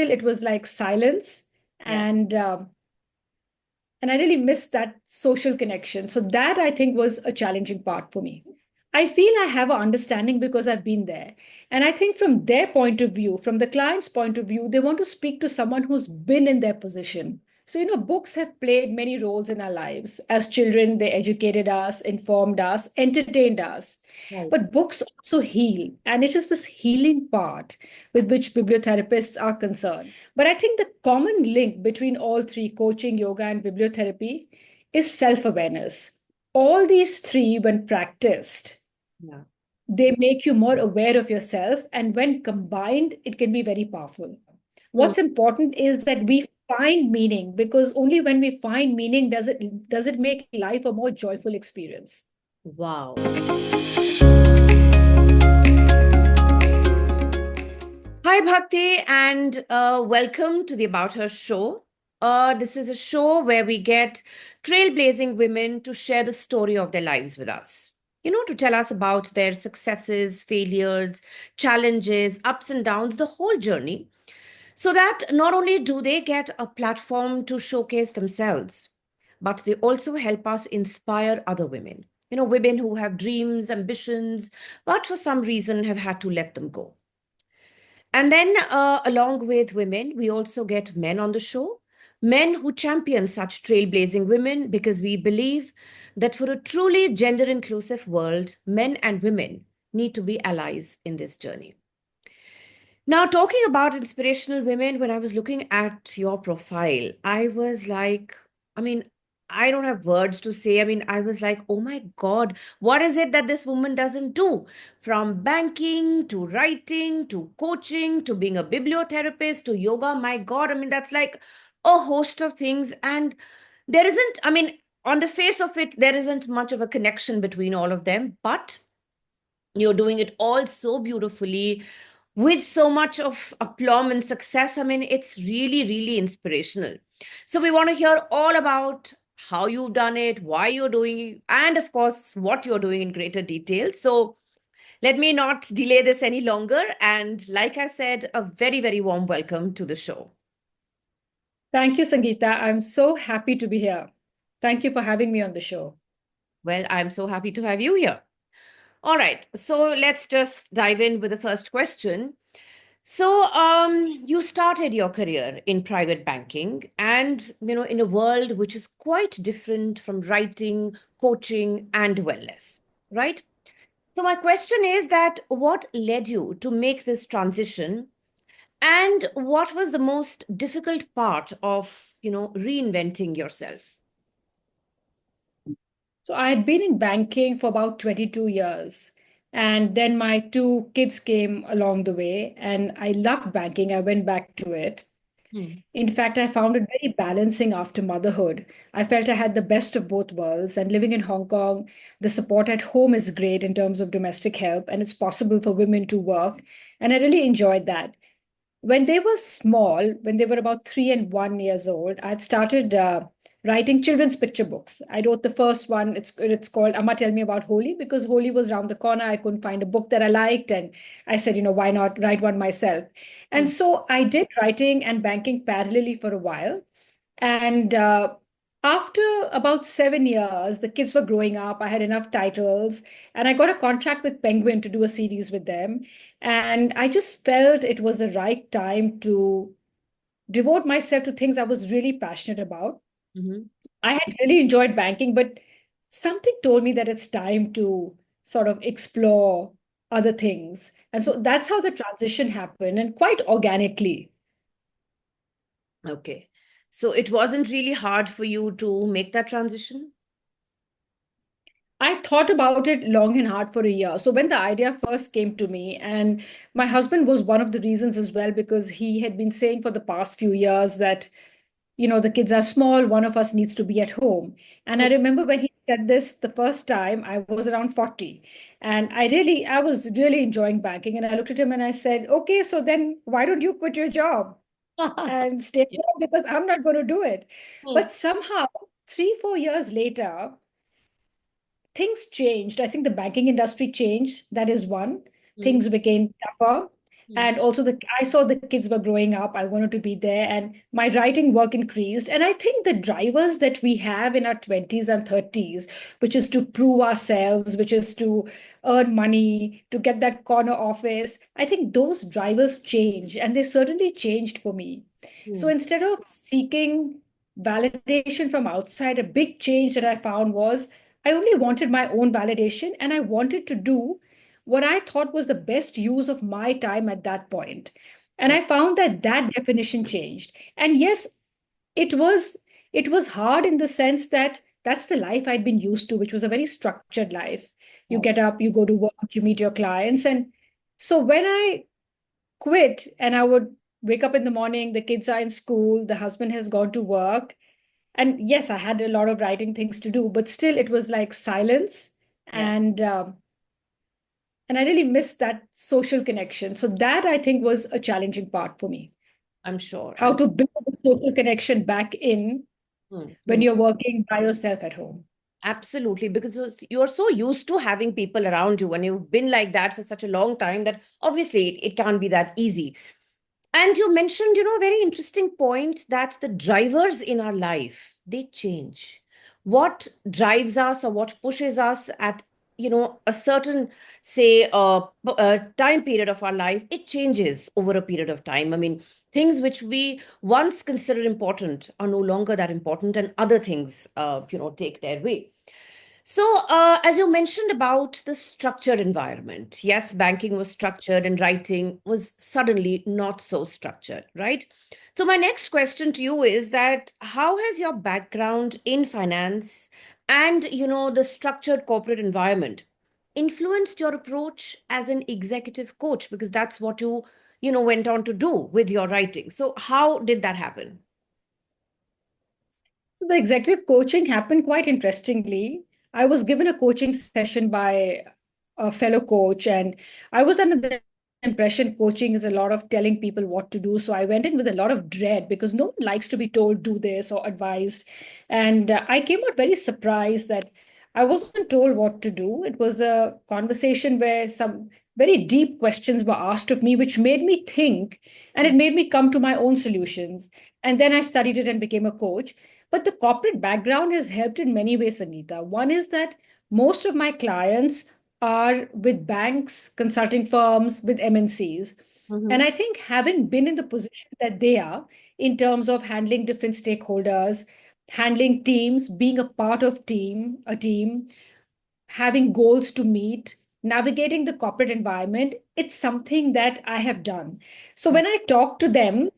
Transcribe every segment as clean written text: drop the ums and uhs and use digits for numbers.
while it was like silence, Yeah. and I really missed that social connection. So that I think was a challenging part for me. I feel I have an understanding because I've been there. And I think from their point of view, from the client's point of view, they want to speak to someone who's been in their position. So, books have played many roles in our lives. As children, they educated us, informed us, entertained us. Right. But books also heal. And it is this healing part with which bibliotherapists are concerned. But I think the common link between all three, coaching, yoga, and bibliotherapy, is self awareness. All these three, when practiced, Yeah. they make you more aware of yourself. And when combined, it can be very powerful. Hmm. What's important is that we find meaning, because only when we find meaning does it make life a more joyful experience. Wow. Hi, Bhakti, and welcome to the About Her Show. This is a show where we get trailblazing women to share the story of their lives with us. To tell us about their successes, failures, challenges, ups and downs, the whole journey, so that not only do they get a platform to showcase themselves, but they also help us inspire other women. Women who have dreams, ambitions, but for some reason have had to let them go. And then, along with women, we also get men on the show, men who champion such trailblazing women because we believe that for a truly gender inclusive world, men and women need to be allies in this journey. Now, talking about inspirational women, when I was looking at your profile, I was like, I mean, I don't have words to say. I mean, I was like, oh my God, what is it that this woman doesn't do? From banking to writing to coaching to being a bibliotherapist to yoga. My God, I mean, that's like a host of things. And there isn't, I mean, on the face of it, there isn't much of a connection between all of them, but you're doing it all so beautifully with so much of aplomb and success. I mean, it's really, really inspirational. So, we want to hear all about how you've done it, why you're doing it, and of course, what you're doing in greater detail. So, let me not delay this any longer. And like I said, a very, very warm welcome to the show. Thank you, Sangeeta. I'm so happy to be here. Thank you for having me on the show. Well, I'm so happy to have you here. All right. So, let's just dive in with the first question. So, you started your career in private banking and, in a world which is quite different from writing, coaching, and wellness, right? So, my question is that what led you to make this transition and what was the most difficult part of, reinventing yourself? So I had been in banking for about 22 years. And then my two kids came along the way, and I loved banking. I went back to it. Hmm. In fact, I found it very balancing after motherhood. I felt I had the best of both worlds. And living in Hong Kong, the support at home is great in terms of domestic help, and it's possible for women to work. And I really enjoyed that. When they were small, when they were about 3 and 1 years old, I'd started writing children's picture books. I wrote the first one. It's called Amma Tell Me About Holi, because Holi was around the corner. I couldn't find a book that I liked, and I said, why not write one myself? And Hmm. so I did writing and banking parallelly for a while. And after about 7 years, the kids were growing up. I had enough titles, and I got a contract with Penguin to do a series with them. And I just felt it was the right time to devote myself to things I was really passionate about. Mhm. I had really enjoyed banking, but something told me that it's time to sort of explore other things. And so that's how the transition happened, and quite organically. Okay. So, it wasn't really hard for you to make that transition? I thought about it long and hard for a year. So when the idea first came to me, and my husband was one of the reasons as well, because he had been saying for the past few years that, the kids are small, one of us needs to be at home. And I remember when he said this the first time, I was around 40. And I was really enjoying banking. And I looked at him and I said, okay, so then why don't you quit your job and stay Yeah. home? Because I'm not going to do it. Hmm. But somehow, 3, 4 years later, things changed. I think the banking industry changed. That is one. Hmm. Things became tougher. Mm. And also I saw the kids were growing up. I wanted to be there, and my writing work increased. And I think the drivers that we have in our 20s and 30s, which is to prove ourselves, which is to earn money, to get that corner office, I think those drivers change, and they certainly changed for me. So Mm. instead of seeking validation from outside, a big change that I found was I only wanted my own validation, and I wanted to do what I thought was the best use of my time at that point. And Right. I found that that definition changed. And yes, it was it was hard in the sense that that's the life I'd been used to, which was a very structured life. You Right. get up, you go to work, you meet your clients. And so when I quit and I would wake up in the morning, the kids are in school, the husband has gone to work. And yes, I had a lot of writing things to do, but still it was like silence. Yeah, And I really missed that social connection. So that I think was a challenging part for me. I'm sure. How to build the social connection back in when Mm. you're working by yourself at home. Absolutely, because you're so used to having people around you and you've been like that for such a long time that obviously it can't be that easy. And you mentioned, a very interesting point that the drivers in our life, they change. What drives us or what pushes us at, a certain, say, time period of our life, it changes over a period of time. I mean, things which we once considered important are no longer that important, and other things, take their way. So, as you mentioned about the structured environment, yes, banking was structured and writing was suddenly not so structured, right? So, my next question to you is that how has your background in finance and, the structured corporate environment influenced your approach as an executive coach? Because that's what you went on to do with your writing. So, how did that happen? So the executive coaching happened quite interestingly. I was given a coaching session by a fellow coach, and I was under the impression coaching is a lot of telling people what to do. So I went in with a lot of dread because no one likes to be told do this or advised. And I came out very surprised that I wasn't told what to do. It was a conversation where some very deep questions were asked of me, which made me think, and it made me come to my own solutions. And then I studied it and became a coach. But the corporate background has helped in many ways, Sangeeta. One is that most of my clients are with banks, consulting firms, with MNCs. Mm-hmm. And I think having been in the position that they are, in terms of handling different stakeholders, handling teams, being a part of a team, having goals to meet, navigating the corporate environment, it's something that I have done. So when I talk to them,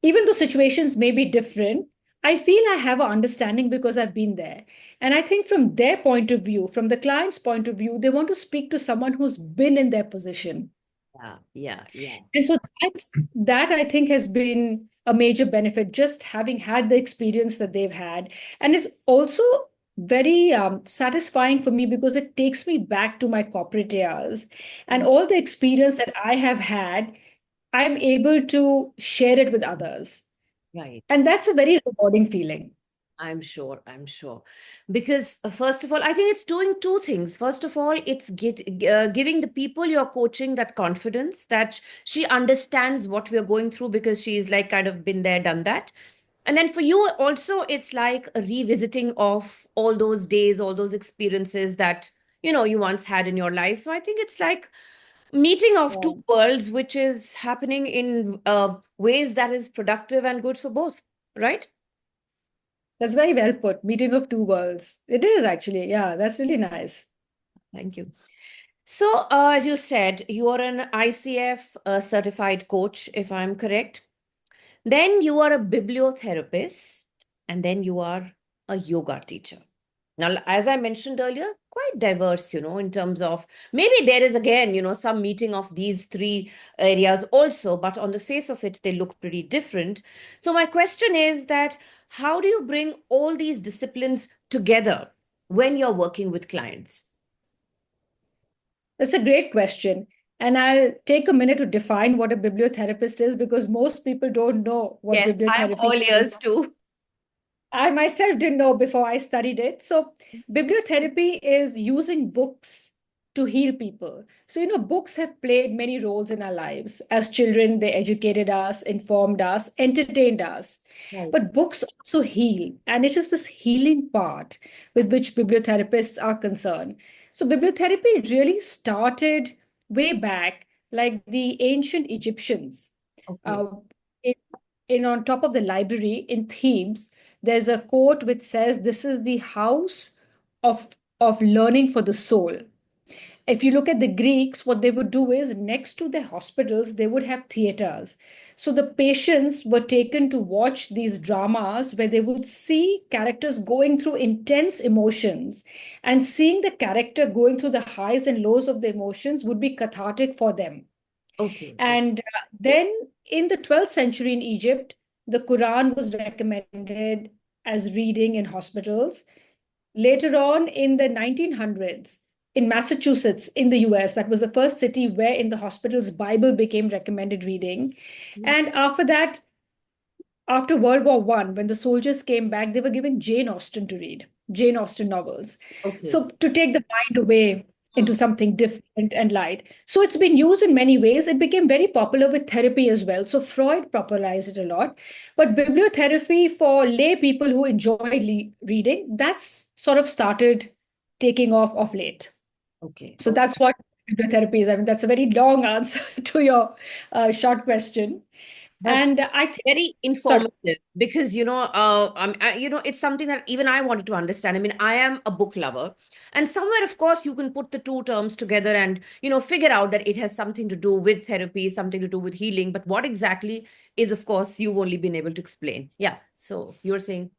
even though situations may be different, I feel I have an understanding because I've been there. And I think from their point of view, from the client's point of view, they want to speak to someone who's been in their position. Yeah, yeah, yeah. And so that I think has been a major benefit, just having had the experience that they've had. And it's also very satisfying for me because it takes me back to my corporate years and Mhm. all the experience that I have had, I'm able to share it with others. Right. And that's a very rewarding feeling. I'm sure, I'm sure. Because first of all, I think it's doing two things. First of all, it's giving the people you're coaching that confidence that she understands what we're going through because she's like kind of been there, done that. And then for you also, it's like a revisiting of all those days, all those experiences that, you once had in your life. So I think it's like meeting of two Yeah. worlds, which is happening in ways that is productive and good for both, right? That's very well put. Meeting of two worlds. It is actually. Yeah, that's really nice. Thank you. So, as you said, you are an ICF certified coach, if I'm correct. Then you are a bibliotherapist, and then you are a yoga teacher. Now, as I mentioned earlier, quite diverse, in terms of maybe there is again, some meeting of these three areas also, but on the face of it, they look pretty different. So, my question is that how do you bring all these disciplines together when you're working with clients? That's a great question. And I'll take a minute to define what a bibliotherapist is because most people don't know what Yes, I'm all bibliotherapy ears is. too. I myself didn't know before I studied it. So, bibliotherapy is using books to heal people. So, books have played many roles in our lives. As children, they educated us, informed us, entertained us. Right. But books also heal. And it is this healing part with which bibliotherapists are concerned. So, bibliotherapy really started way back, like the ancient Egyptians. Okay. Uh, in, on top of the library in Thebes, there's a quote which says, "This is the house of learning for the soul." If you look at the Greeks, what they would do is next to their hospitals, they would have theaters. So the patients were taken to watch these dramas where they would see characters going through intense emotions, and seeing the character going through the highs and lows of the emotions would be cathartic for them. Okay. And then in the 12th century in Egypt, the Quran was recommended as reading in hospitals. Later on in the 1900s, in Massachusetts, in the US, that was the first city where in the hospitals Bible became recommended reading. Mhm. And after that, after World War One, when the soldiers came back, they were given Jane Austen to read, Jane Austen novels. Okay. So to take the mind away into Hmm. something different and light. So it's been used in many ways. It became very popular with therapy as well. So Freud popularized it a lot. But bibliotherapy for lay people who enjoy reading, that's sort of started taking off of late. Okay. So Okay. that's what bibliotherapy is. I mean, that's a very long answer to your short question. But And I think, very sorry. informative because it's something that even I wanted to understand. I mean, I am a book lover, and somewhere, of course, you can put the two terms together and figure out that it has something to do with therapy, something to do with healing. But what exactly is, of course, you've only been able to explain. Yeah. So you're saying,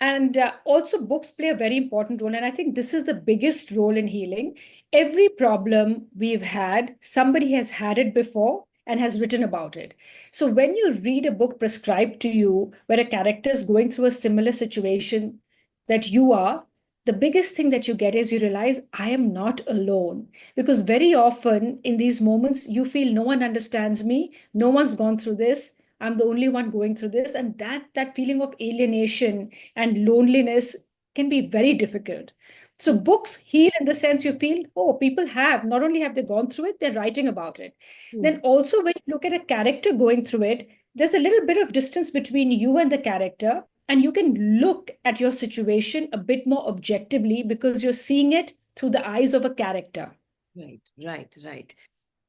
And also, books play a very important role. And I think this is the biggest role in healing. Every problem we've had, somebody has had it before and has written about it. So when you read a book prescribed to you where a character is going through a similar situation that you are, the biggest thing that you get is you realize, I am not alone. Because very often in these moments, you feel no one understands me, no one's gone through this. I'm the only one going through this. And that feeling of alienation and loneliness can be very difficult. So hmm, books heal in the sense you feel, oh, people have, not only have they gone through it, they're writing about it. hmm, Then also when you look at a character going through it, there's a little bit of distance between you and the character, and you can look at your situation a bit more objectively because you're seeing it through the eyes of a character. right, right, right.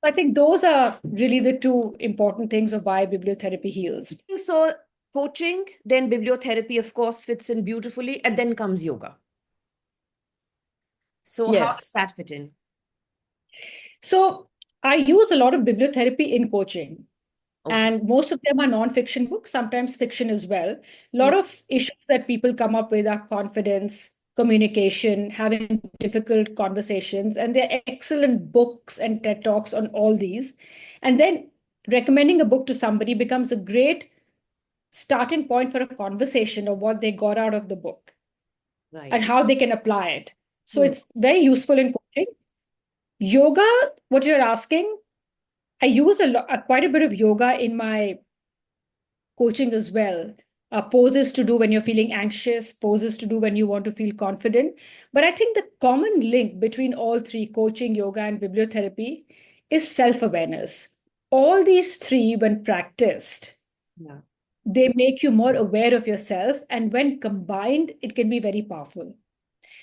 I think those are really the two important things of why bibliotherapy heals. So coaching, then bibliotherapy, of course, fits in beautifully, and then comes yoga. So how does Yes. that fit in? So I use a lot of bibliotherapy in coaching, Okay. and most of them are non-fiction books, sometimes fiction as well. A Hmm. lot of issues that people come up with are confidence, communication, having difficult conversations, and there are excellent books and TED Talks on all these. And then recommending a book to somebody becomes a great starting point for a conversation of what they got out of the book and Right. how they can apply it. So Hmm. it's very useful in coaching. Yoga, what you're asking, I use quite a bit of yoga in my coaching as well. Poses to do when you're feeling anxious, poses to do when you want to feel confident. But I think the common link between all three, coaching, yoga, and bibliotherapy, is self awareness. All these three, when practiced, Yeah. they make you more aware of yourself. And when combined, it can be very powerful.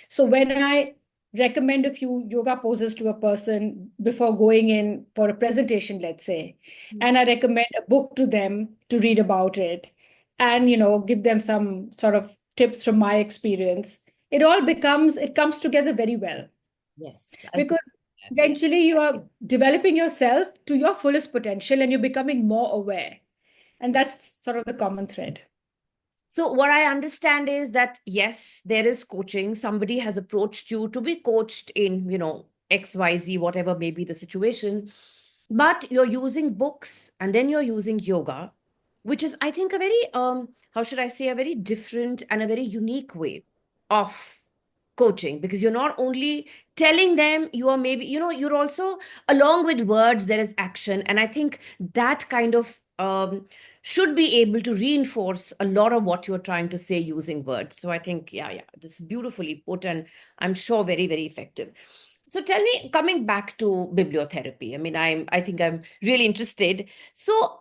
So when I recommend a few yoga poses to a person before going in for a presentation, let's say, Hmm. and I recommend a book to them to read about it, and give them some sort of tips from my experience, it comes together very well, Yes. I think because that, yeah. eventually you are developing yourself to your fullest potential and you're becoming more aware. And that's sort of the common thread. So what I understand is that yes, there is coaching. Somebody has approached you to be coached in, XYZ, whatever may be the situation. But you're using books and then you're using yoga, which is, I think, a very how should I say, a very different and a very unique way of coaching, because you're not only telling them, you are maybe, you're also, along with words there is action, and I think that kind of should be able to reinforce a lot of what you're trying to say using words. So I think, yeah, this is beautifully put, and I'm sure very, very effective. So tell me, coming back to bibliotherapy, I mean, I think I'm really interested. So,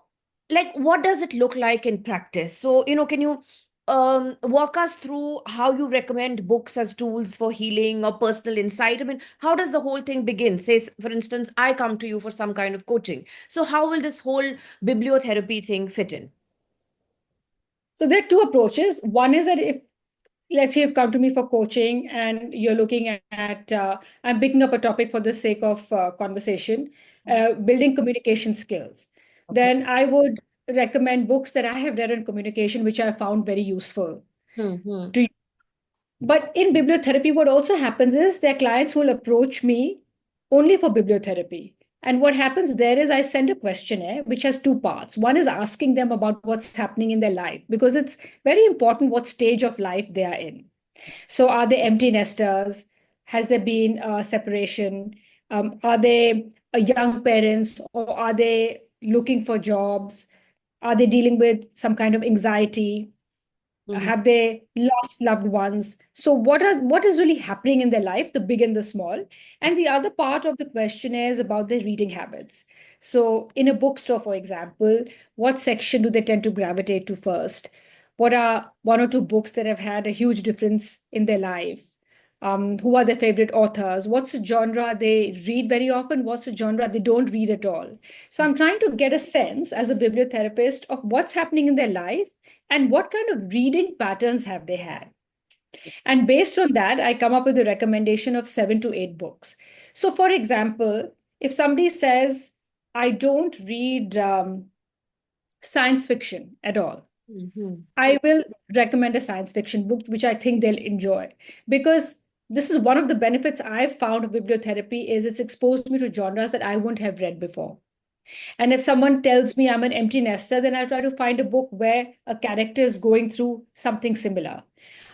like, what does it look like in practice? So, can you walk us through how you recommend books as tools for healing or personal insight? I mean, how does the whole thing begin? Say, for instance, I come to you for some kind of coaching. So, how will this whole bibliotherapy thing fit in? So there are two approaches. One is that if, let's say, you've come to me for coaching and you're looking at, I'm picking up a topic for the sake of conversation, building communication skills, Okay. then I would recommend books that I have read on communication, which I found very useful. Hmm. To, but in bibliotherapy, what also happens is their clients will approach me only for bibliotherapy. And what happens there is I send a questionnaire which has two parts. One is asking them about what's happening in their life, because it's very important what stage of life they are in. So, are they empty nesters? Has there been a separation? Are they young parents, or are they looking for jobs? Are they dealing with some kind of anxiety? Hmm. Have they lost loved ones? So what is really happening in their life, the big and the small? And the other part of the questionnaire is about their reading habits. So in a bookstore, for example, what section do they tend to gravitate to first? What are one or two books that have had a huge difference in their life? Who are their favorite authors? What's the genre they read very often? What's the genre they don't read at all? So I'm trying to get a sense as a bibliotherapist of what's happening in their life and what kind of reading patterns have they had. And based on that, I come up with a recommendation of 7 to 8 books. So, for example, if somebody says, I don't read science fiction at all, Hmm. I will recommend a science fiction book, which I think they'll enjoy. Because this is one of the benefits I've found of bibliotherapy is it's exposed me to genres that I wouldn't have read before. And if someone tells me I'm an empty nester, then I'll try to find a book where a character is going through something similar.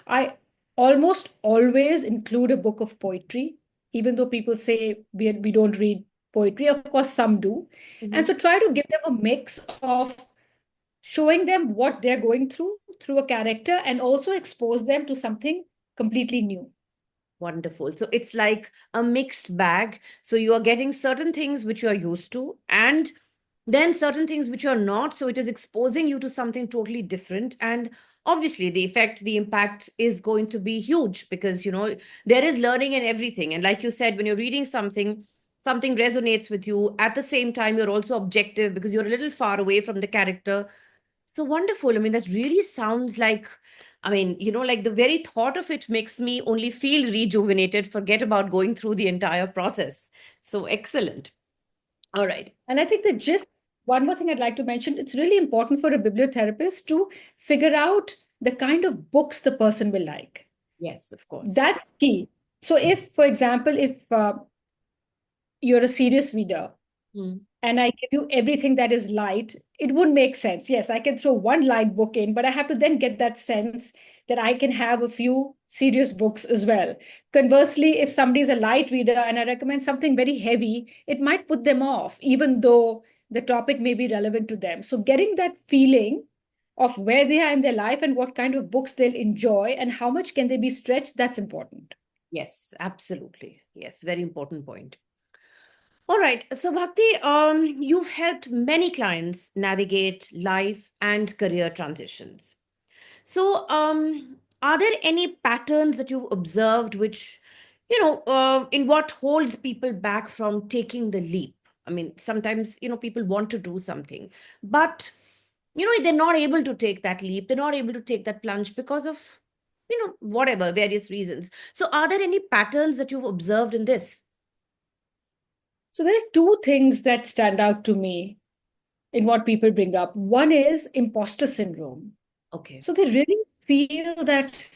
I almost always include a book of poetry, even though people say we don't read poetry. Of course, some do. Hmm. And so try to give them a mix of showing them what they're going through a character and also expose them to something completely new. Wonderful. So it's like a mixed bag. So you are getting certain things which you are used to, and then certain things which are not. So it is exposing you to something totally different. And obviously, the effect, the impact is going to be huge because, there is learning in everything. And like you said, when you're reading something, something resonates with you. At the same time, you're also objective because you're a little far away from the character. So wonderful. I mean, that really sounds like, I mean, like the very thought of it makes me only feel rejuvenated, forget about going through the entire process. So excellent. All right. And I think that just one more thing I'd like to mention, it's really important for a bibliotherapist to figure out the kind of books the person will like. Yes, of course. That's key. So if, for example, if you're a serious reader Mm. and I give you everything that is light, it wouldn't make sense. Yes, I can throw one light book in, but I have to then get that sense that I can have a few serious books as well. Conversely, if somebody's a light reader and I recommend something very heavy, it might put them off, even though the topic may be relevant to them. So, getting that feeling of where they are in their life and what kind of books they'll enjoy and how much can they be stretched, that's important. Yes, absolutely. Yes, very important point. All right. So, Bhakti, you've helped many clients navigate life and career transitions. So, are there any patterns that you've observed which, in what holds people back from taking the leap? I mean, sometimes, people want to do something, but, they're not able to take that leap. They're not able to take that plunge because of, whatever, various reasons. So, are there any patterns that you've observed in this? So, there are two things that stand out to me in what people bring up. One is imposter syndrome. Okay. So, they really feel that,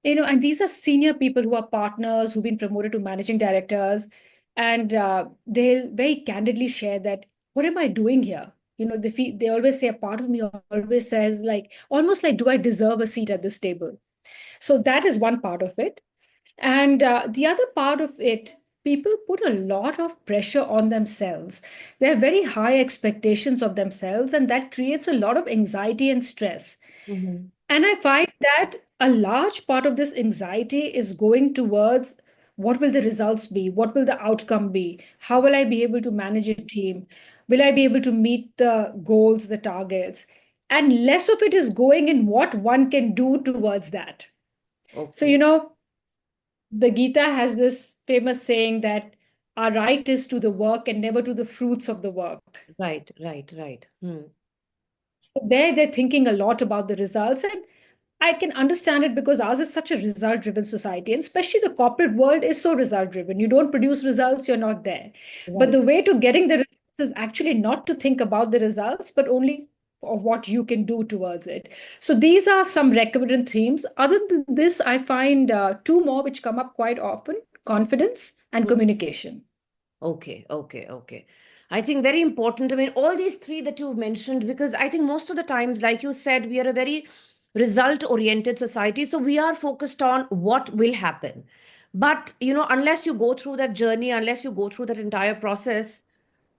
and these are senior people who are partners who've been promoted to managing directors, and they'll very candidly share that, what am I doing here? They always say, a part of me always says, like, almost like, do I deserve a seat at this table? So that is one part of it. And the other part of it, people put a lot of pressure on themselves. They have very high expectations of themselves, and that creates a lot of anxiety and stress. Mm-hmm. And I find that a large part of this anxiety is going towards what will the results be? What will the outcome be? How will I be able to manage a team? Will I be able to meet the goals, the targets? And less of it is going in what one can do towards that. So, Okay. the Gita has this famous saying that our right is to the work and never to the fruits of the work. Right, right, right. So they're thinking a lot about the results. And I can understand it because ours is such a result driven society. And especially the corporate world is so result driven. You don't produce results, you're not there. But Right. the way to getting the results is actually not to think about the results, but only of what you can do towards it. So these are some recurrent themes. Other than this, I find two more which come up quite often: confidence and Hmm. communication. Okay, okay, okay. I think very important. I mean, all these three that you've mentioned, because I think most of the times, like you said, we are a very result-oriented society. So we are focused on what will happen. But, unless you go through that journey, unless you go through that entire process,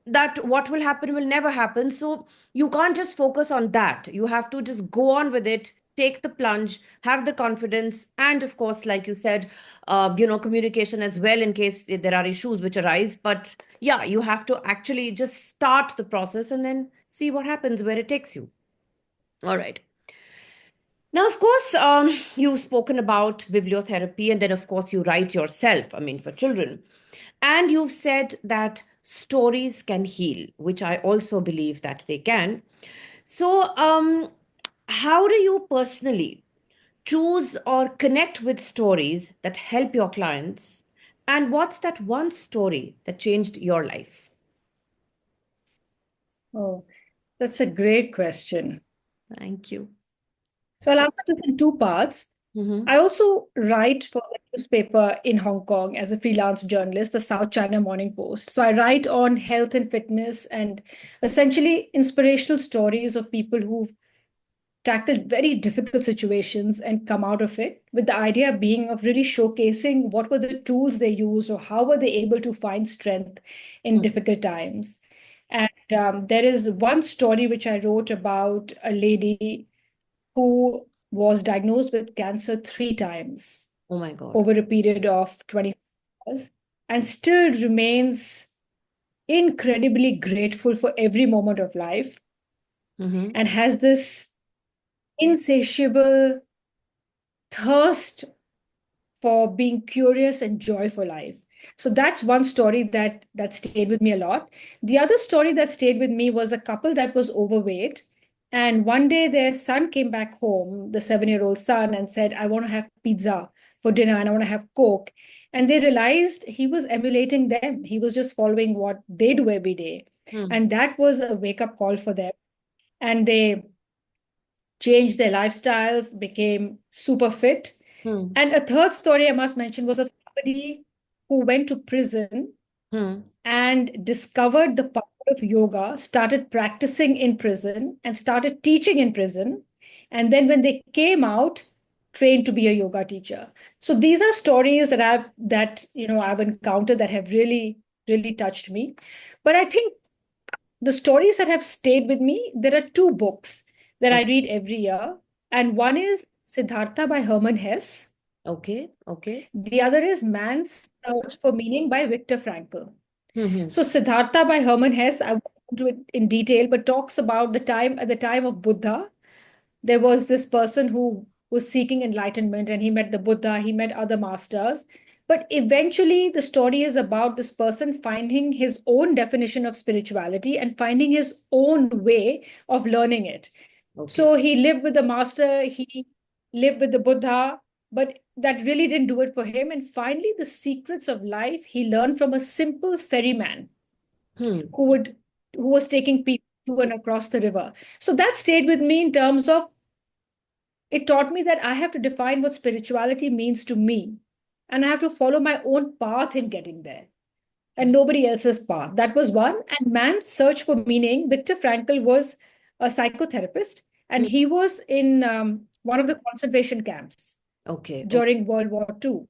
that what will happen will never happen. So you can't just focus on that. You have to just go on with it, take the plunge, have the confidence, and of course, like you said, communication as well in case there are issues which arise. But yeah, you have to actually just start the process and then see what happens, where it takes you. All right. Now, of course, you've spoken about bibliotherapy, and then, of course, you write yourself, I mean, for children. And you've said that stories can heal, which I also believe that they can. So, how do you personally choose or connect with stories that help your clients? And what's that one story that changed your life? Oh, that's a great question. Thank you. So I'll answer this in two parts. Mm-hmm. I also write for the newspaper in Hong Kong as a freelance journalist, the South China Morning Post. So I write on health and fitness and essentially inspirational stories of people who've tackled very difficult situations and come out of it, with the idea being of really showcasing what were the tools they used or how were they able to find strength in difficult times. And there is one story which I wrote about a lady who was diagnosed with cancer three times Oh my God. over a period of 20 years and still remains incredibly grateful for every moment of life Mm-hmm. and has this insatiable thirst for being curious and joy for life. So that's one story that stayed with me a lot. The other story that stayed with me was a couple that was overweight. And one day their son came back home, the 7-year-old son, and said, I want to have pizza for dinner and I want to have Coke. And they realized he was emulating them. He was just following what they do every day. Hmm. And that was a wake up call for them. And they changed their lifestyles, became super fit. Hmm. And a third story I must mention was of somebody who went to prison Hmm. and discovered the power of yoga, started practicing in prison, and started teaching in prison. And then when they came out, trained to be a yoga teacher. So these are stories I've encountered that have really, really touched me. But I think the stories that have stayed with me, there are two books that I O- read every year. And one is Siddhartha by Hermann Hesse. Okay. Okay. The other is Man's Search for Meaning by Viktor Frankl. Mm-hmm. So Siddhartha by Hermann Hesse, I won't go into it in detail, but talks about at the time of Buddha, there was this person who was seeking enlightenment and he met the Buddha, he met other masters. But eventually, the story is about this person finding his own definition of spirituality and finding his own way of learning it. Okay. So he lived with the master, he lived with the Buddha, but that really didn't do it for him. And finally, the secrets of life he learned from a simple ferryman Hmm. who would who was taking people to and across the river. So that stayed with me in terms of it taught me that I have to define what spirituality means to me. And I have to follow my own path in getting there and nobody else's path. That was one. And Man's Search for Meaning, Viktor Frankl was a psychotherapist and Hmm. he was in one of the concentration camps Okay. Okay. during World War II.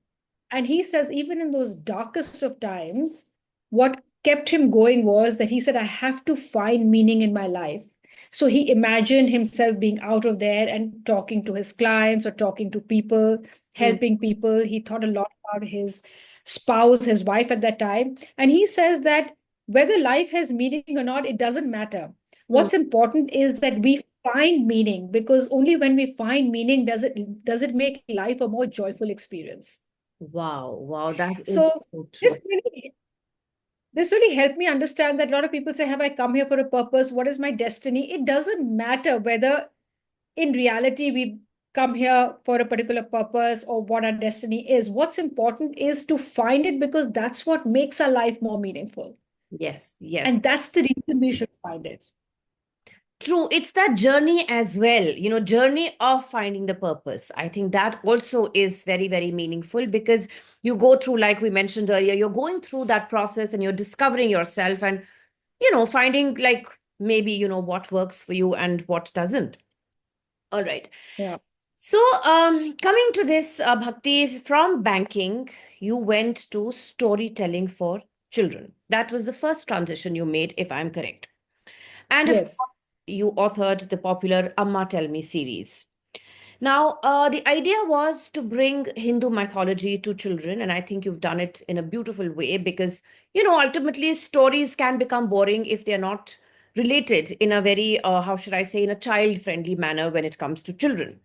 And he says, even in those darkest of times, what kept him going was that he said, I have to find meaning in my life. So he imagined himself being out of there and talking to his clients or talking to people, Hmm. helping people. He thought a lot about his spouse, his wife at that time. And he says that whether life has meaning or not, it doesn't matter. Hmm. What's important is that we find meaning, because only when we find meaning does it make life a more joyful experience. Wow, wow, that is So so true. this really helped me understand that a lot of people say, have I come here for a purpose? What is my destiny? It doesn't matter whether in reality we come here for a particular purpose or what our destiny is. What's important is to find it, because that's what makes our life more meaningful. Yes, yes. And that's the reason we should find it. True, it's that journey as well, journey of finding the purpose. I think that also is very, very meaningful because you go through, like we mentioned earlier, you're going through that process and you're discovering yourself and, finding like maybe, what works for you and what doesn't. All right. Yeah. So, coming to this, Bhakti, from banking, you went to storytelling for children. That was the first transition you made, if I'm correct. And of Yes. course, you authored the popular Amma Tell Me series. Now, the idea was to bring Hindu mythology to children, and I think you've done it in a beautiful way because, ultimately stories can become boring if they're not related in a very, how should I say, in a child-friendly manner when it comes to children.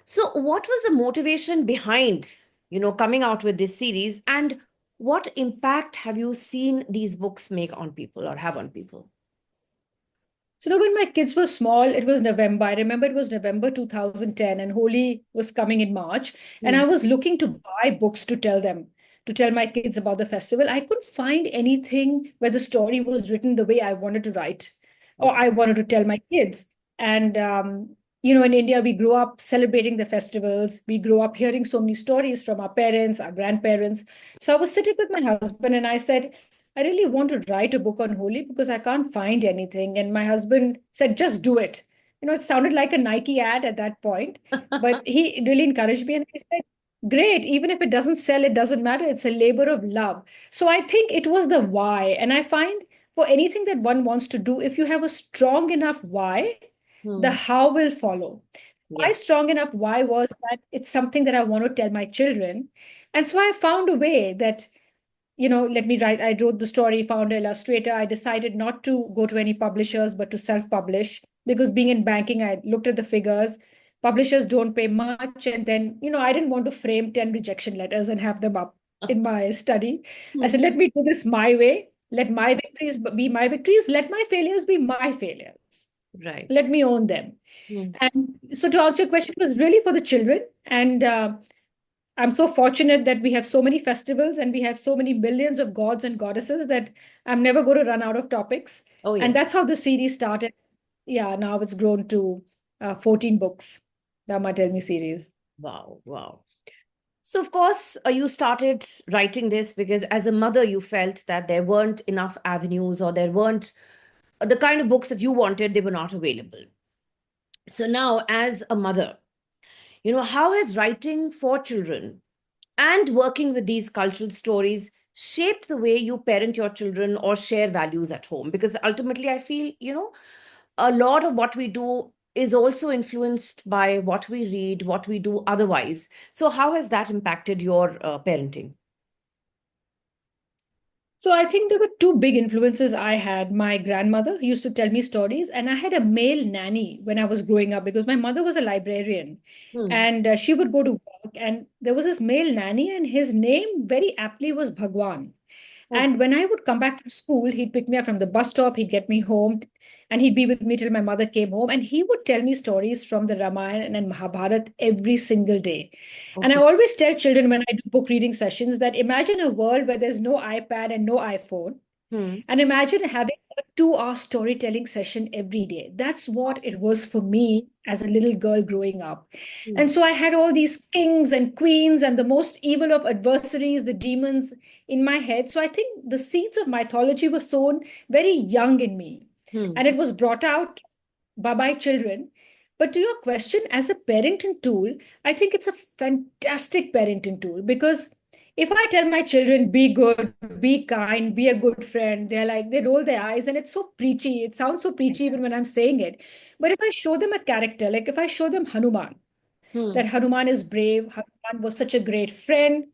So, what was the motivation behind, coming out with this series, and what impact have you seen these books make on people or have on people? So, when my kids were small, it was November. I remember it was November 2010, and Holi was coming in March. And Hmm. I was looking to buy books to tell them, to tell my kids about the festival. I couldn't find anything where the story was written the way I wanted to write or Okay. I wanted to tell my kids. And, in India, we grew up celebrating the festivals. We grew up hearing so many stories from our parents, our grandparents. So I was sitting with my husband and I said, I really want to write a book on Holi because I can't find anything. And my husband said, just do it. It sounded like a Nike ad at that point, but he really encouraged me. And I said, great, even if it doesn't sell, it doesn't matter. It's a labor of love. So I think it was the why. And I find for anything that one wants to do, if you have a strong enough why, the Hmm. how will follow. My Yes. strong enough why was that it's something that I want to tell my children. And so I found a way that let me write. I wrote the story, found an illustrator. I decided not to go to any publishers, but to self-publish because being in banking, I looked at the figures. Publishers don't pay much. And then, I didn't want to frame 10 rejection letters and have them up in my study. I Hmm. said, let me do this my way. Let my victories be my victories. Let my failures be my failures. Right. Let me own them. Hmm. And so to answer your question, it was really for the children. And I'm so fortunate that we have so many festivals and we have so many millions of gods and goddesses that I'm never going to run out of topics. Oh, And yes. that's how the series started. Yeah, now it's grown to 14 books, the Amma Tell Me series. Wow. Wow. So, of course, you started writing this because as a mother, you felt that there weren't enough avenues or there weren't the kind of books that you wanted, they were not available. So, now as a mother, how has writing for children and working with these cultural stories shaped the way you parent your children or share values at home? Because ultimately, I feel, a lot of what we do is also influenced by what we read, what we do otherwise. So, how has that impacted your parenting? So I think there were two big influences I had. My grandmother who used to tell me stories, and I had a male nanny when I was growing up because my mother was a librarian, Hmm. and she would go to work. And there was this male nanny, and his name very aptly was Bhagwan. Oh. And when I would come back from school, he'd pick me up from the bus stop, he'd get me home, and he'd be with me till my mother came home. And he would tell me stories from the Ramayana and Mahabharata every single day. And I Okay. always tell children when I do book reading sessions that imagine a world where there's no iPad and no iPhone. Hmm. And imagine having a 2 hour storytelling session every day. That's what it was for me as a little girl growing up. Hmm. And so I had all these kings and queens and the most evil of adversaries, the demons in my head. So I think the seeds of mythology were sown very young in me. Hmm. And it was brought out by children. But to your question, as a parenting tool, I think it's a fantastic parenting tool because if I tell my children, be good, be kind, be a good friend, they're like, they roll their eyes and it's so preachy. It sounds so preachy even when I'm saying it. But if I show them a character, like if I show them Hanuman, Hmm. that Hanuman is brave, Hanuman was such a great friend,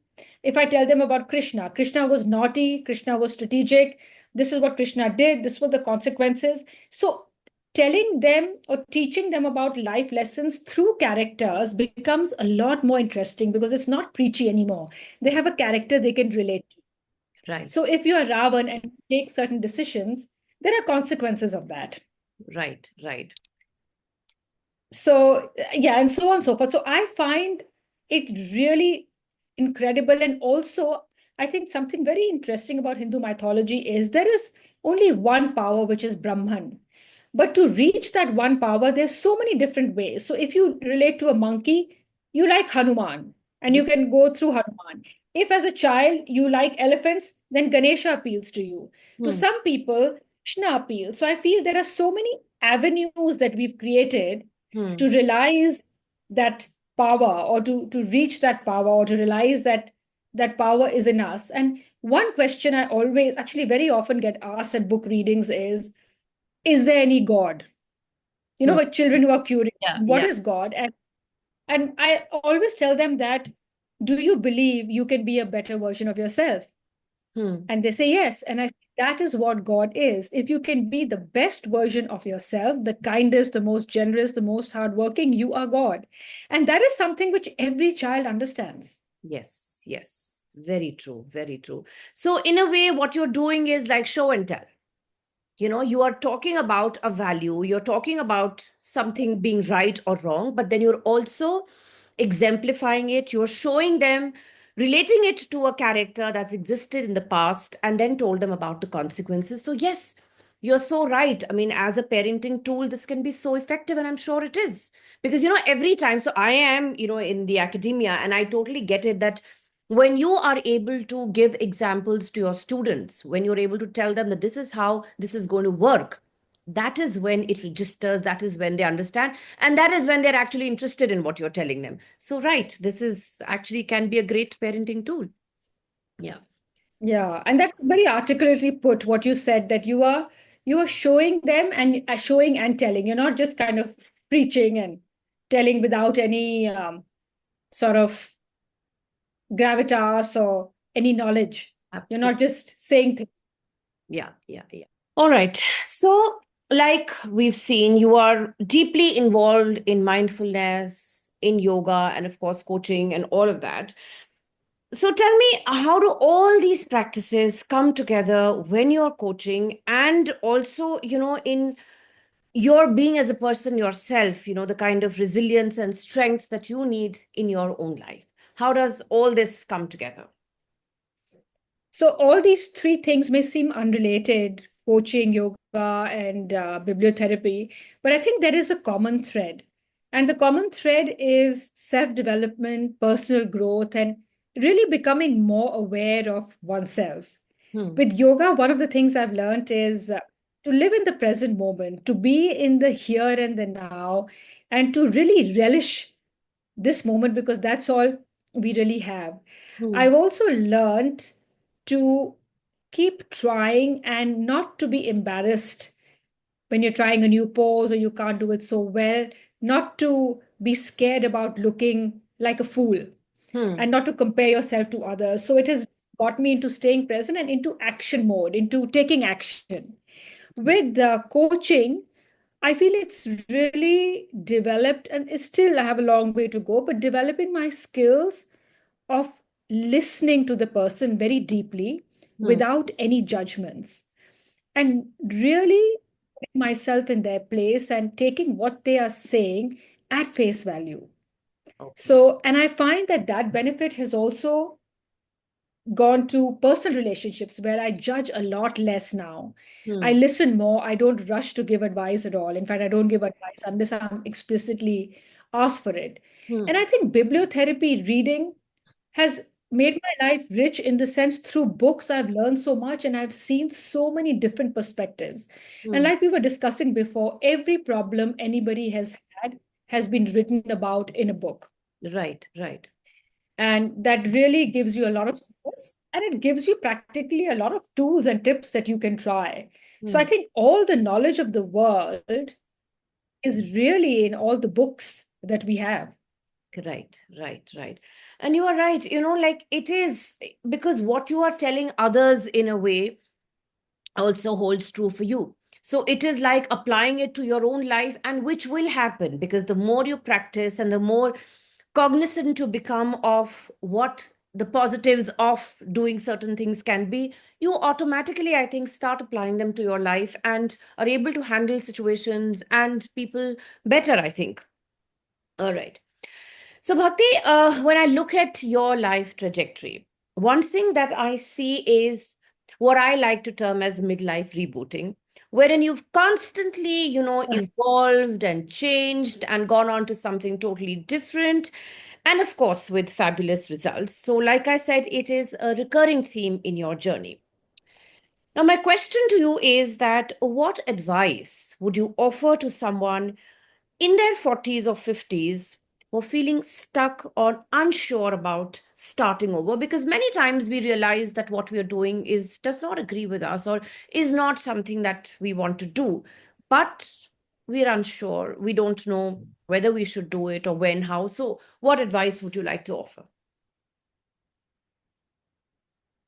If I tell them about Krishna, Krishna was naughty, Krishna was strategic, this is what Krishna did, this were the consequences. So telling them or teaching them about life lessons through characters becomes a lot more interesting because it's not preachy anymore. They have a character they can relate to. Right, So if you are Ravan and take certain decisions, there are consequences of that. right, right. So yeah, and so on and so forth. So I find it really incredible. And also, I think something very interesting about Hindu mythology is there is only one power, which is Brahman. But to reach that one power, there's so many different ways. So if you relate to a monkey, you like Hanuman, and Hmm. you can go through Hanuman. If as a child you like elephants, then Ganesha appeals to you. To Hmm. some people, Krishna appeals. So I feel there are so many avenues that we've created Hmm. to realize that power, or to reach that power, or to realize that that power is in us. And one question I always, actually very often get asked at book readings is there any God? You know, Hmm. like children who are curious, Yeah, what yeah. is God? And I always tell them that, do you believe you can be a better version of yourself? Hmm. And they say yes. And I say, that is what God is. If you can be the best version of yourself, the kindest, the most generous, the most hardworking, you are God. And that is something which every child understands. Yes, yes. Very true, very true. So, in a way, what you're doing is like show and tell. You are talking about a value, you're talking about something being right or wrong, but then you're also exemplifying it, you're showing them, relating it to a character that's existed in the past, and then told them about the consequences. So, yes, you're so right. I mean, as a parenting tool, this can be so effective, and I'm sure it is. Because, every time, so I am, in the academia, and I totally get it that when you are able to give examples to your students, when you're able to tell them that this is how this is going to work, that is when it registers, that is when they understand, and that is when they're actually interested in what you're telling them. So, right, this is actually can be a great parenting tool. Yeah. Yeah, and that was very articulately put, what you said, that you are showing them and showing and telling. You're not just kind of preaching and telling without any sort of gravitas or any knowledge. You're not Absolutely. just saying things. Yeah, yeah, yeah. All right. So, like we've seen, you are deeply involved in mindfulness, in yoga, and of course, coaching and all of that. So tell me, how do all these practices come together when you're coaching and also, in your being as a person yourself, the kind of resilience and strength that you need in your own life? How does all this come together? So all these three things may seem unrelated, coaching, yoga, and bibliotherapy, but I think there is a common thread. And the common thread is self-development, personal growth, and really becoming more aware of oneself. Hmm. With yoga, one of the things I've learned is to live in the present moment, to be in the here and the now, and to really relish this moment because that's all we really have. Hmm. I've also learned to keep trying and not to be embarrassed when you're trying a new pose or you can't do it so well, not to be scared about looking like a fool Hmm. and not to compare yourself to others. So it has got me into staying present and into action mode, into taking action. With the coaching, I feel it's really developed, and it's still I have a long way to go, but developing my skills of listening to the person very deeply Hmm. without any judgments and really putting myself in their place and taking what they are saying at face value. Okay. So, and I find that that benefit has also gone to personal relationships where I judge a lot less now. I Hmm. listen more. I don't rush to give advice at all. In fact, I don't give advice unless I'm explicitly asked for it. And Hmm. I think bibliotherapy reading has made my life rich in the sense through books I've learned so much and I've seen so many different perspectives. And Hmm. like we were discussing before, every problem anybody has had has been written about in a book. Right, right. And that really gives you a lot of supports and it gives you practically a lot of tools and tips that you can try. So I Hmm. think all the knowledge of the world is really in all the books that we have. Right, right, right. And you are right. Like it is because what you are telling others in a way also holds true for you. So it is like applying it to your own life, and which will happen because the more you practice and the more cognizant you become of what the positives of doing certain things can be, you automatically, I think, start applying them to your life and are able to handle situations and people better, I think. All right. So, Bhakti, when I look at your life trajectory, one thing that I see is what I like to term as midlife rebooting, wherein you've constantly, evolved and changed and gone on to something totally different. And of course, with fabulous results. So, like I said, it is a recurring theme in your journey. Now, my question to you is that what advice would you offer to someone in their 40s or 50s who are feeling stuck or unsure about starting over? Because many times we realize that what we are doing is does not agree with us or is not something that we want to do, but we're unsure. We don't know whether we should do it or when, how. So, what advice would you like to offer?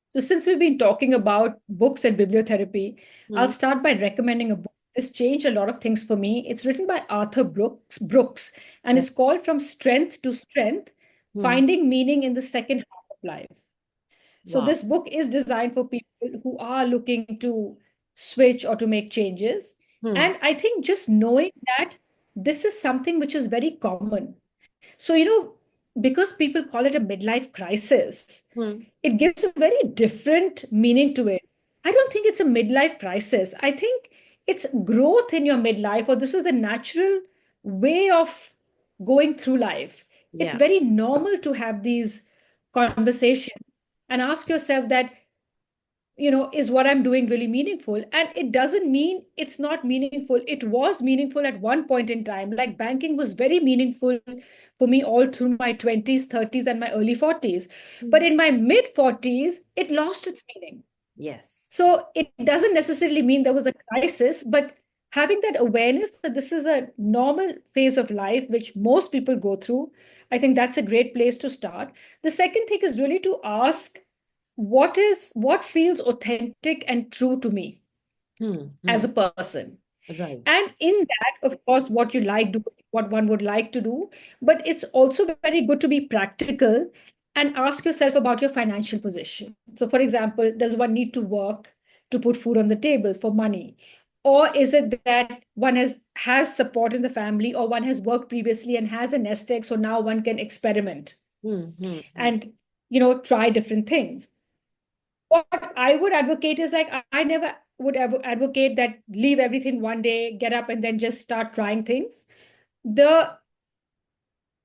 So, since we've been talking about books and bibliotherapy, I'll Hmm. start by recommending a book. This changed a lot of things for me. It's written by Arthur Brooks, and Yeah. it's called From Strength to Strength: Hmm. Finding Meaning in the Second Half of Life. So, Wow. this book is designed for people who are looking to switch or to make changes. Hmm. And I think just knowing that this is something which is very common. So, because people call it a midlife crisis, Hmm. it gives a very different meaning to it. I don't think it's a midlife crisis. I think it's growth in your midlife, or this is the natural way of going through life. It's Yeah. very normal to have these conversations and ask yourself that, is what I'm doing really meaningful? And it doesn't mean it's not meaningful. It was meaningful at one point in time. Like banking was very meaningful for me all through my 20s, 30s, and my early 40s. But Hmm. in my mid 40s, it lost its meaning. Yes. So it doesn't necessarily mean there was a crisis, but having that awareness that this is a normal phase of life, which most people go through, I think that's a great place to start. The second thing is really to ask what feels authentic and true to me Hmm. as Hmm. a person. Right. And in that, of course, what you like do, what one would like to do, but it's also very good to be practical and ask yourself about your financial position. So, for example, does one need to work to put food on the table for money? Or is it that one has support in the family, or one has worked previously and has a nest egg, so now one can experiment Hmm. Hmm. Hmm. and try different things? What I would advocate is like I never would ever advocate that leave everything one day, get up and then just start trying things. The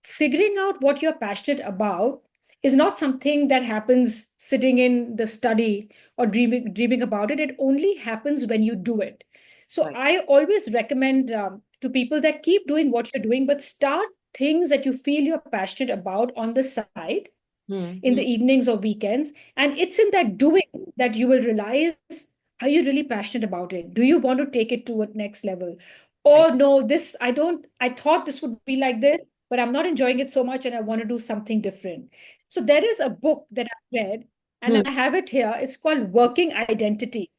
figuring out what you're passionate about is not something that happens sitting in the study or dreaming about it. It only happens when you do it. So Right. I always recommend to people that keep doing what you're doing, but start things that you feel you're passionate about on the side Hmm. in the Hmm. evenings or weekends. And it's in that doing that you will realize, are you really passionate about it? Do you want to take it to a next level? Right. Or no, I thought this would be like this, but I'm not enjoying it so much and I want to do something different. So there is a book that I read and Hmm. I have it here. It's called Working Identity.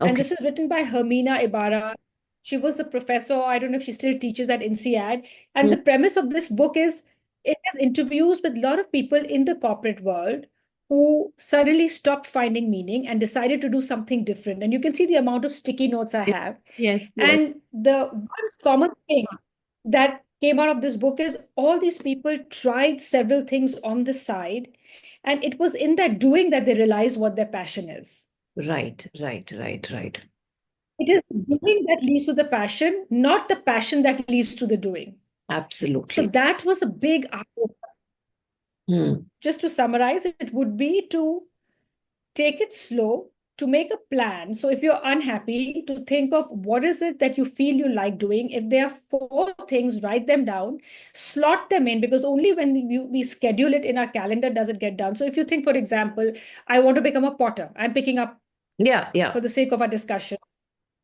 And Okay. this is written by Hermina Ibarra. She was a professor. I don't know if she still teaches at INSEAD. And Hmm. the premise of this book is it has interviews with a lot of people in the corporate world who suddenly stopped finding meaning and decided to do something different. And you can see the amount of sticky notes I have. Yes, yes. And the one common thing that came out of this book is all these people tried several things on the side. And it was in that doing that they realized what their passion is. Right, right, right, right. It is the doing that leads to the passion, not the passion that leads to the doing. So Absolutely. that was a big eye-opener. Hmm. Just to summarize, it would be to take it slow, to make a plan. So if you're unhappy, to think of what is it that you feel you like doing. If there are four things, write them down, slot them in, because only when we schedule it in our calendar does it get done. So if you think, for example, I want to become a potter, I'm picking up Yeah, yeah. for the sake of our discussion.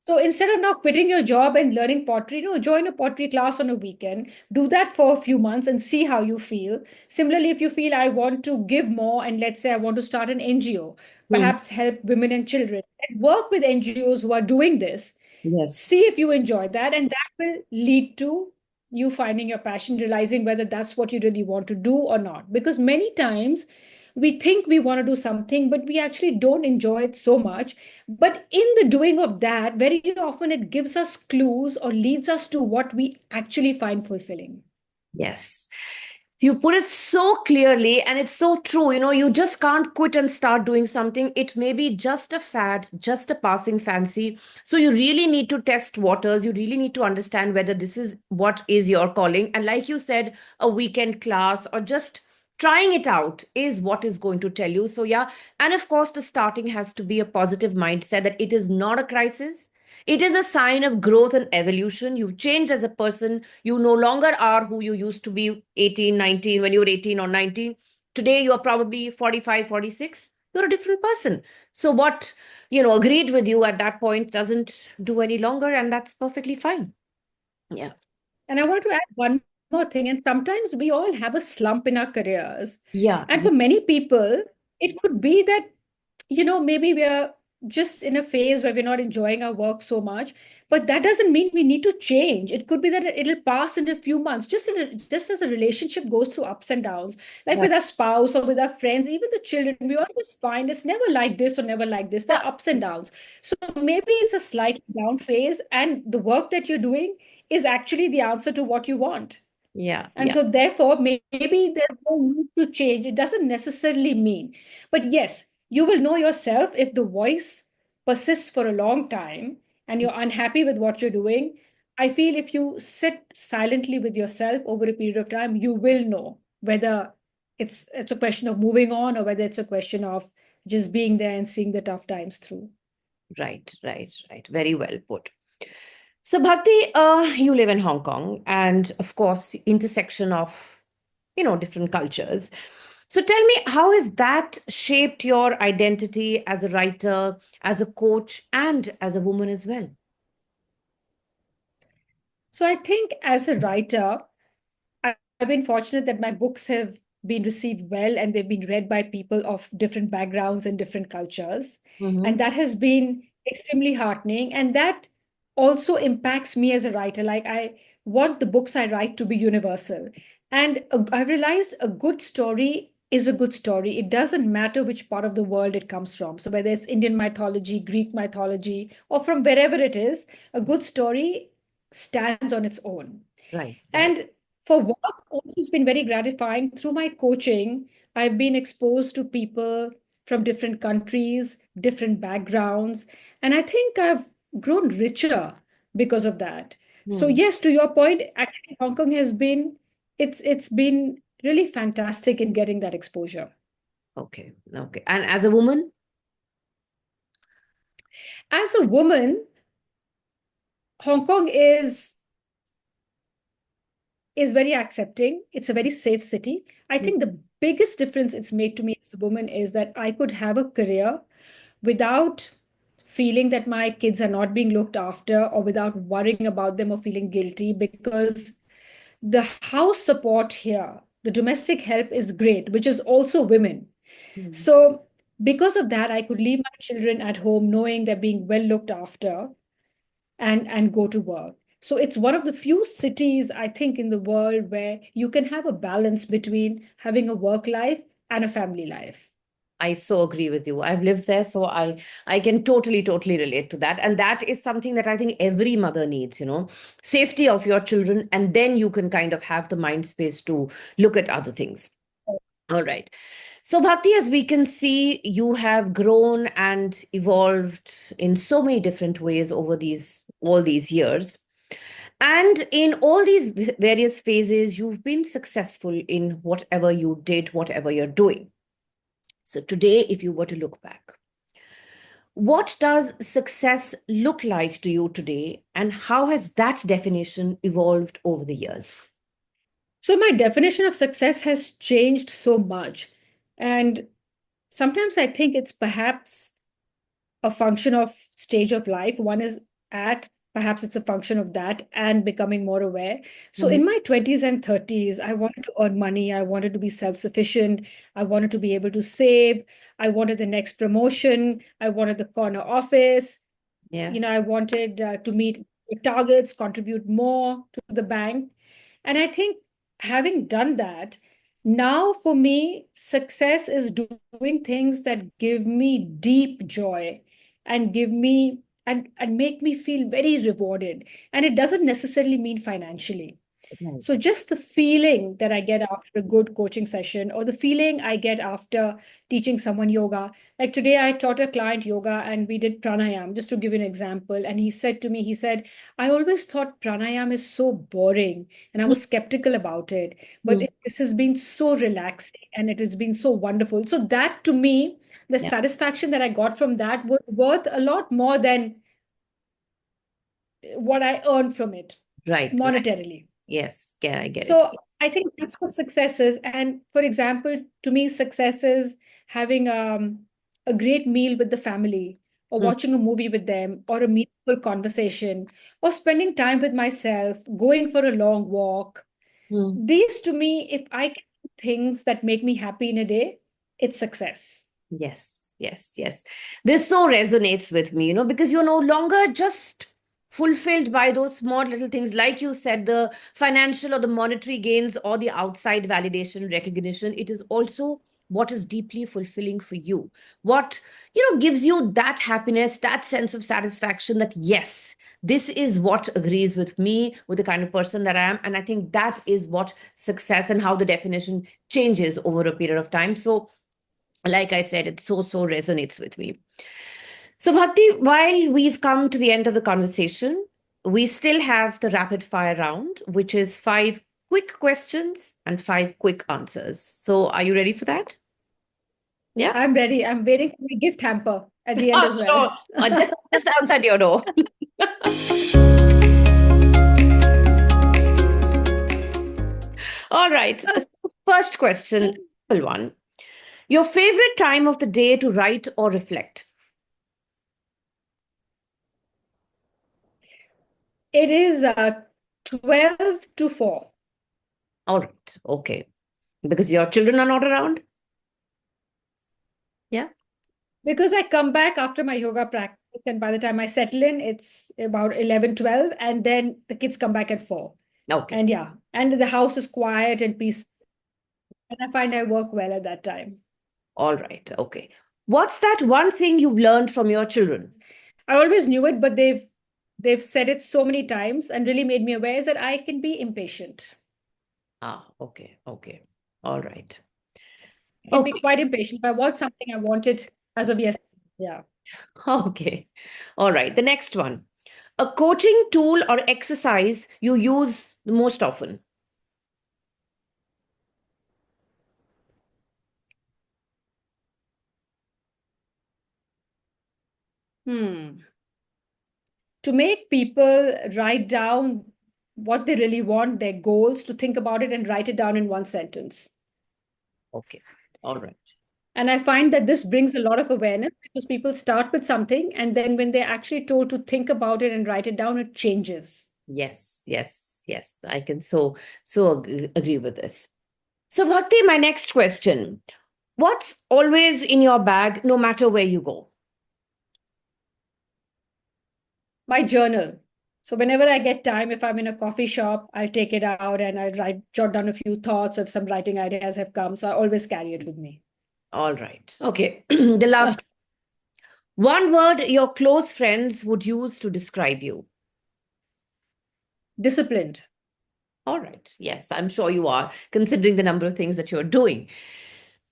So instead of now quitting your job and learning pottery, join a pottery class on a weekend, do that for a few months and see how you feel. Similarly, if you feel I want to give more, and let's say I want to start an NGO, Hmm. perhaps help women and children, and work with NGOs who are doing this, Yes. see if you enjoy that, and that will lead to you finding your passion, realizing whether that's what you really want to do or not. Because many times we think we want to do something, but we actually don't enjoy it so much. But in the doing of that, very often it gives us clues or leads us to what we actually find fulfilling. Yes. You put it so clearly, and it's so true. You just can't quit and start doing something. It may be just a fad, just a passing fancy. So you really need to test waters. You really need to understand whether this is what is your calling. And like you said, a weekend class or just trying it out is what is going to tell you. So, yeah. And of course, the starting has to be a positive mindset that it is not a crisis. It is a sign of growth and evolution. You've changed as a person. You no longer are who you used to be 18, 19, when you were 18 or 19. Today, you are probably 45, 46. You're a different person. So, what, agreed with you at that point doesn't do any longer, and that's perfectly fine. Yeah. And I want to add one more thing. And sometimes we all have a slump in our careers. Yeah. And for many people, it could be that, maybe we are just in a phase where we're not enjoying our work so much. But that doesn't mean we need to change. It could be that it'll pass in a few months, just as a relationship goes through ups and downs, like Yeah. with our spouse or with our friends, even the children. We always find it's never like this or never like this. There are ups and downs. So maybe it's a slightly down phase, and the work that you're doing is actually the answer to what you want. Yeah. And Yeah. so, therefore, maybe there's no need to change. It doesn't necessarily mean. But yes, you will know yourself if the voice persists for a long time and you're unhappy with what you're doing. I feel if you sit silently with yourself over a period of time, you will know whether it's a question of moving on or whether it's a question of just being there and seeing the tough times through. Right, right, right. Very well put. So, Bhakti, you live in Hong Kong, and of course, intersection of different cultures. So, tell me, how has that shaped your identity as a writer, as a coach, and as a woman as well? So I think as a writer, I've been fortunate that my books have been received well and they've been read by people of different backgrounds and different cultures. Mm-hmm. And that has been extremely heartening. And that also impacts me as a writer. Like, I want the books I write to be universal. And I've realized a good story is a good story. It doesn't matter which part of the world it comes from. So, whether it's Indian mythology, Greek mythology, or from wherever it is, a good story stands on its own. Right, right. And for work, also, it's been very gratifying. Through my coaching, I've been exposed to people from different countries, different backgrounds, and I think I've grown richer because of that. So Hmm. yes, to your point, actually, Hong Kong has been it's been really fantastic in getting that exposure. Okay, okay. And as a woman? As a woman, Hong Kong is very accepting. It's a very safe city. I think the biggest difference it's made to me as a woman is that I could have a career without feeling that my kids are not being looked after or without worrying about them or feeling guilty, because the house support here, the domestic help is great, which is also women. Hmm. So, because of that, I could leave my children at home knowing they're being well looked after and go to work. So it's one of the few cities, I think, in the world where you can have a balance between having a work life and a family life. I so agree with you. I've lived there, so I can totally relate to that. And that is something that I think every mother needs, safety of your children, and then you can kind of have the mind space to look at other things. All right. So, Bhakti, as we can see, you have grown and evolved in so many different ways over these all these years. And in all these various phases, you've been successful in whatever you did, whatever you're doing. So today, if you were to look back, what does success look like to you today, and how has that definition evolved over the years? So my definition of success has changed so much. And sometimes I think it's perhaps a function of stage of life. One is at. Perhaps it's a function of that and becoming more aware. So Mhm. in my 20s and 30s, I wanted to earn money. I wanted to be self-sufficient. I wanted to be able to save. I wanted the next promotion. I wanted the corner office. Yeah. I wanted to meet targets, contribute more to the bank. And I think having done that, now for me, success is doing things that give me deep joy and give me and make me feel very rewarded. And it doesn't necessarily mean financially. Right. So just the feeling that I get after a good coaching session, or the feeling I get after teaching someone yoga. Like today, I taught a client yoga and we did pranayam, just to give you an example. And he said to me, he said, I always thought pranayam is so boring and I was skeptical about it. But Mhm. this has been so relaxing and it has been so wonderful. So that to me, the Yeah. satisfaction that I got from that was worth a lot more than what I earned from it Right. Right. monetarily. Yes. Yeah, I get it. So I think that's what success is. And for example, to me, success is having a great meal with the family, or Mm, watching a movie with them, or a meaningful conversation, or spending time with myself, going for a long walk. mm. These to me, if I can do things that make me happy in a day, it's success. Yes, yes, yes. This so resonates with me, because you're no longer just fulfilled by those small little things, like you said, the financial or the monetary gains or the outside validation, recognition. It is also what is deeply fulfilling for you. What, gives you that happiness, that sense of satisfaction that, yes, this is what agrees with me, with the kind of person that I am. And I think that is what success and how the definition changes over a period of time. So, like I said, it so resonates with me. So, Bhakti, while we've come to the end of the conversation, we still have the rapid fire round, which is 5 quick questions and 5 quick answers. So, are you ready for that? Yeah. I'm ready. I'm waiting for my gift hamper at the end Oh, as well. sure. Just outside your door. All right. So first question, simple one. Your favorite time of the day to write or reflect? It is 12 to 4. All right. Okay. Because your children are not around? Yeah. Because I come back after my yoga practice, and by the time I settle in, it's about 11, 12, and then the kids come back at 4. Okay. And yeah, and the house is quiet and peaceful, and I find I work well at that time. All right. Okay. What's that one thing you've learned from your children? I always knew it, but they've said it so many times and really made me aware is that I can be impatient. Ah, okay. Okay. All right. I can be Okay. quite impatient. If I want something, I want it as of yesterday. Yeah. Okay. All right. The next one. A coaching tool or exercise you use the most often. To make people write down what they really want, their goals, to think about it and write it down in one sentence. Okay. All right. And I find that this brings a lot of awareness because people start with something and then when they're actually told to think about it and write it down, it changes. Yes. Yes. Yes. I can agree with this. So, Bhakti, my next question. What's always in your bag, no matter where you go? My journal. So whenever I get time, if I'm in a coffee shop, I'll take it out and I'll jot down a few thoughts if some writing ideas have come. So I always carry it with me. All right. Okay. The last one word your close friends would use to describe you. Disciplined. All right. Yes, I'm sure you are, considering the number of things that you're doing.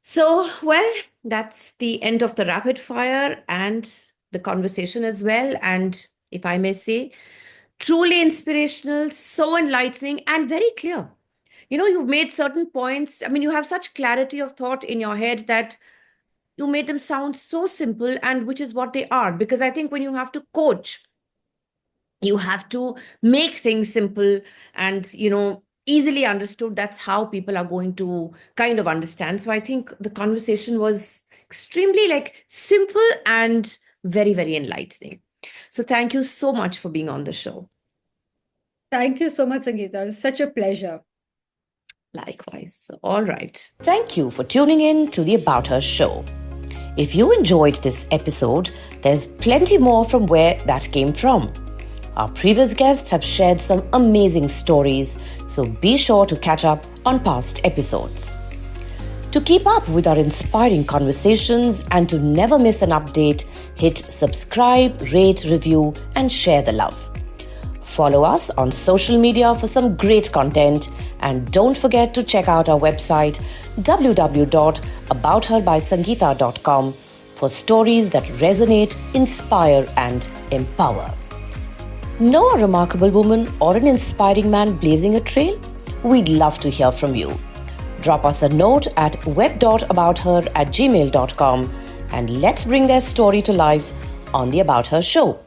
So, well, that's the end of the rapid fire and the conversation as well. And if I may say, truly inspirational, so enlightening, and very clear. You've made certain points. I mean, you have such clarity of thought in your head that you made them sound so simple, and which is what they are. Because I think when you have to coach, you have to make things simple and easily understood. That's how people are going to kind of understand. So I think the conversation was extremely like simple and very enlightening. So thank you so much for being on the show. Thank you so much, Sangeeta. It was such a pleasure. Likewise. All right. Thank you for tuning in to the About Her show. If you enjoyed this episode, there's plenty more from where that came from. Our previous guests have shared some amazing stories, so be sure to catch up on past episodes. To keep up with our inspiring conversations and to never miss an update, hit subscribe, rate, review, and share the love. Follow us on social media for some great content, and don't forget to check out our website www.aboutherbysangeeta.com for stories that resonate, inspire, and empower. Know a remarkable woman or an inspiring man blazing a trail? We'd love to hear from you. Drop us a note at web.abouther@gmail.com and let's bring their story to life on the About Her show.